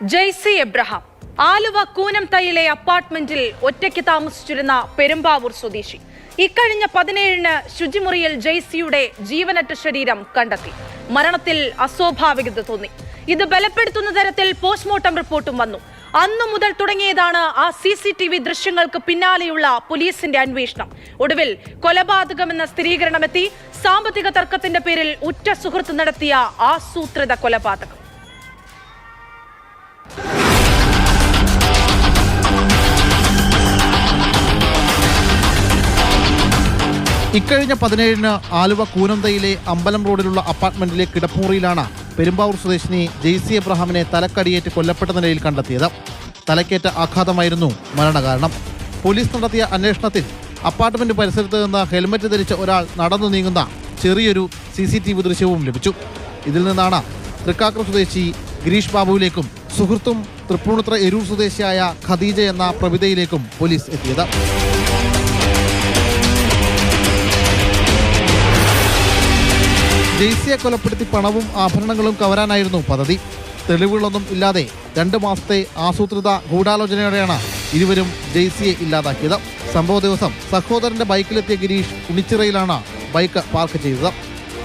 Jaicy Abraham Aluva കൂനംതൈയിലെ അപ്പാർട്ട്മെന്റിൽ ഒറ്റയ്ക്ക് താമസിച്ചിരുന്ന പെരുമ്പാവൂർ സ്വദേശി. ഇക്കഴിഞ്ഞ 17-ന് ശുചിമുറിയിൽ ജെയ്സിയുടെ ജീവനറ്റ ശരീരം കണ്ടെത്തി. മരണത്തിൽ അസ്വാഭാവികത തോന്നി. ഇത് ബലപ്പെടുത്തുന്ന തരത്തിൽ പോസ്റ്റ്മോർട്ടം റിപ്പോർട്ടും വന്നു. അന്നു മുതൽ തുടങ്ങിയതാണ് ആ CCTV ദൃശ്യങ്ങൾക്ക് പിന്നാലെയുള്ള പോലീസിന്റെ അന്വേഷണം. ഒടുവിൽ കൊലപാതകമെന്ന സ്ഥിരീകരണമെത്തി. സാമ്പത്തിക തർക്കത്തിന്റെ പേരിൽ ഉറ്റ സുഹൃത്ത് നടത്തിയ ആസൂത്രിത കൊലപാതകം. ഇക്കഴിഞ്ഞ 17-ന് ആലുവ കൂനംതൈയിലെ അമ്പലം റോഡിലുള്ള അപ്പാർട്ട്മെന്റിലെ കിടപ്പുമുറിയിലാണ് പെരുമ്പാവൂർ സ്വദേശിനി ജെയ്സി എബ്രഹാമിനെ തലക്കടിയേറ്റ് കൊല്ലപ്പെട്ട നിലയിൽ കണ്ടെത്തിയത്. തലക്കേറ്റ ആഘാതമായിരുന്നു മരണകാരണം. പോലീസ് നടത്തിയ അന്വേഷണത്തിൽ അപ്പാർട്ട്മെന്റ് പരിസരത്ത് നിന്ന് ഹെൽമറ്റ് ധരിച്ച ഒരാൾ നടന്നു നീങ്ങുന്ന ചെറിയൊരു CCTV ദൃശ്യവും ലഭിച്ചു. ഇതിൽ നിന്നാണ് തൃക്കാക്കര സ്വദേശി ഗിരീഷ് ബാബുവിലേക്കും സുഹൃത്തും തൃപ്പൂണിത്തുറ എരൂർ സ്വദേശിയായ ഖദീജ എന്ന പ്രവിതയിലേക്കും പോലീസ് എത്തിയത്. ജെയ്സിയെ കൊലപ്പെടുത്തി പണവും ആഭരണങ്ങളും കവരാനായിരുന്നു പദ്ധതി. തെളിവുകളൊന്നും ഇല്ലാതെ 2 മാസത്തെ ആസൂത്രിത ഗൂഢാലോചനയോടെയാണ് ഇരുവരും ജെയ്സിയെ ഇല്ലാതാക്കിയത്. സംഭവ ദിവസം സഹോദരന്റെ ബൈക്കിലെത്തിയ ഗിരീഷ് ഉണിച്ചിറയിലാണ് ബൈക്ക് പാർക്ക് ചെയ്തത്.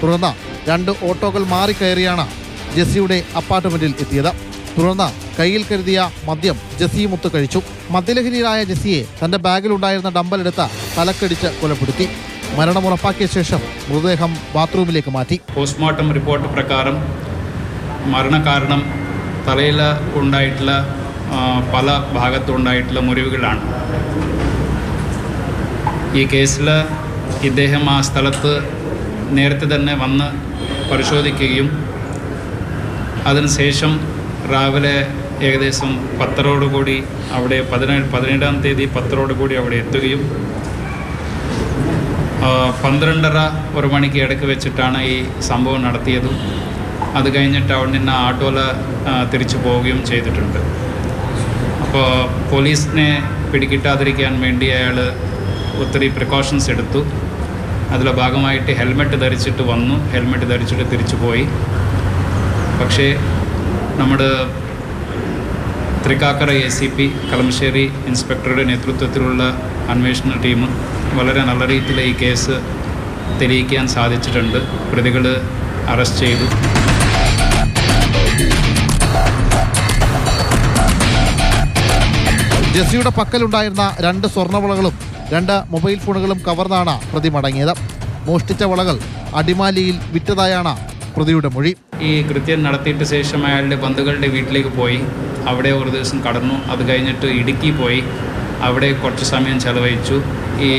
തുടർന്ന് 2 ഓട്ടോകൾ മാറിക്കയറിയാണ് ജെസ്സിയുടെ അപ്പാർട്ട്മെന്റിൽ എത്തിയത്. തുടർന്ന് കയ്യിൽ കരുതിയ മദ്യം ജെസ്സിയുമൊത്ത് കഴിച്ചു. മദ്യലഹരിയിലായ ജെസ്സിയെ തന്റെ ബാഗിലുണ്ടായിരുന്ന ഡമ്പലെടുത്ത് തലക്കടിച്ച് കൊലപ്പെടുത്തി. മരണം ഉറപ്പാക്കിയ ശേഷം മൃതദേഹം ബാത്റൂമിലേക്ക് മാറ്റി. പോസ്റ്റ്മോർട്ടം റിപ്പോർട്ട് പ്രകാരം മരണകാരണം തലയിൽ ഉണ്ടായിട്ടുള്ള പല ഭാഗത്തുണ്ടായിട്ടുള്ള മുറിവുകളാണ്. ഈ കേസിൽ ഇദ്ദേഹം ആ സ്ഥലത്ത് നേരത്തെ തന്നെ വന്ന് പരിശോധിക്കുകയും അതിനുശേഷം രാവിലെ ഏകദേശം 10-ഓടുകൂടി അവിടെ 17-ാം തീയതി 10-ഓടുകൂടി അവിടെ എത്തുകയും 12:30 മണിക്ക് ഇടയ്ക്ക് വെച്ചിട്ടാണ് ഈ സംഭവം നടത്തിയതും. അത് കഴിഞ്ഞിട്ട് അവിടെ നിന്ന് ആട്ടോയിൽ തിരിച്ചു പോവുകയും ചെയ്തിട്ടുണ്ട്. അപ്പോൾ പോലീസിനെ പിടികിട്ടാതിരിക്കാൻ വേണ്ടി അയാൾ ഒത്തിരി പ്രിക്കോഷൻസ് എടുത്തു. അതിലെ ഭാഗമായിട്ട് ഹെൽമെറ്റ് ധരിച്ചിട്ട് വന്നു, ഹെൽമെറ്റ് ധരിച്ചിട്ട് തിരിച്ചു പോയി. പക്ഷേ നമ്മുടെ തൃക്കാക്കര ACP കളമശ്ശേരി ഇൻസ്പെക്ടറുടെ നേതൃത്വത്തിലുള്ള അന്വേഷണ ടീം വളരെ നല്ല രീതിയിൽ ഈ കേസ് തെളിയിക്കാൻ സാധിച്ചിട്ടുണ്ട്. പ്രതികൾ അറസ്റ്റ് ചെയ്തു. ജെസ്സിയുടെ പക്കലുണ്ടായിരുന്ന 2 സ്വർണ്ണവളകളും 2 മൊബൈൽ ഫോണുകളും കവർന്നാണ് പ്രതി മടങ്ങിയത്. മോഷ്ടിച്ച വളകൾ അടിമാലിയിൽ വിറ്റതായാണ് പ്രതിയുടെ മൊഴി. ഈ കൃത്യം നടത്തിയിട്ട് ശേഷം അയാളുടെ ബന്ധുക്കളുടെ വീട്ടിലേക്ക് പോയി. അവിടെ ഒരു ദിവസം കടന്നു. അത് കഴിഞ്ഞിട്ട് ഇടുക്കി പോയി. അവിടെ കുറച്ച് സമയം ചെലവഴിച്ചു. ഈ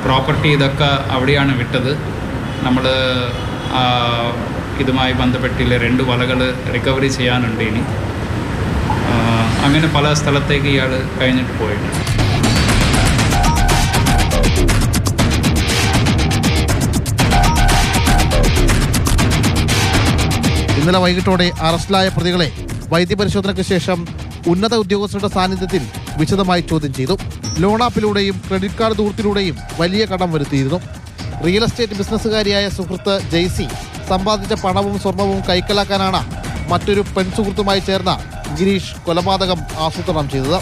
പ്രോപ്പർട്ടി ഇതൊക്കെ അവിടെയാണ് വിട്ടത്. നമ്മൾ ഇതുമായി ബന്ധപ്പെട്ടില്ല 2 വലകൾ റിക്കവറി ചെയ്യാനുണ്ട് ഇനി. അങ്ങനെ പല സ്ഥലത്തേക്ക് ഇയാൾ കഴിഞ്ഞിട്ട് പോയിട്ടുണ്ട്. ഇന്നലെ വൈകിട്ടോടെ അറസ്റ്റിലായ പ്രതികളെ വൈദ്യപരിശോധനയ്ക്ക് ശേഷം ഉന്നത ഉദ്യോഗസ്ഥരുടെ സാന്നിധ്യത്തിൽ വിശദമായി ചോദ്യം ചെയ്തു. ലോൺ ആപ്പിലൂടെയും ക്രെഡിറ്റ് കാർഡ് ദൂരത്തിലൂടെയും വലിയ കടം വരുത്തിയിരുന്നു. റിയൽ എസ്റ്റേറ്റ് ബിസിനസ്സുകാരിയായ സുഹൃത്ത് ജെയ്സി സമ്പാദിച്ച പണവും സ്വർണവും കൈക്കലാക്കാനാണ് മറ്റൊരു പെൺസുഹൃത്തുമായി ചേർന്ന ഗിരീഷ് കൊലപാതകം ആസൂത്രണം ചെയ്തത്.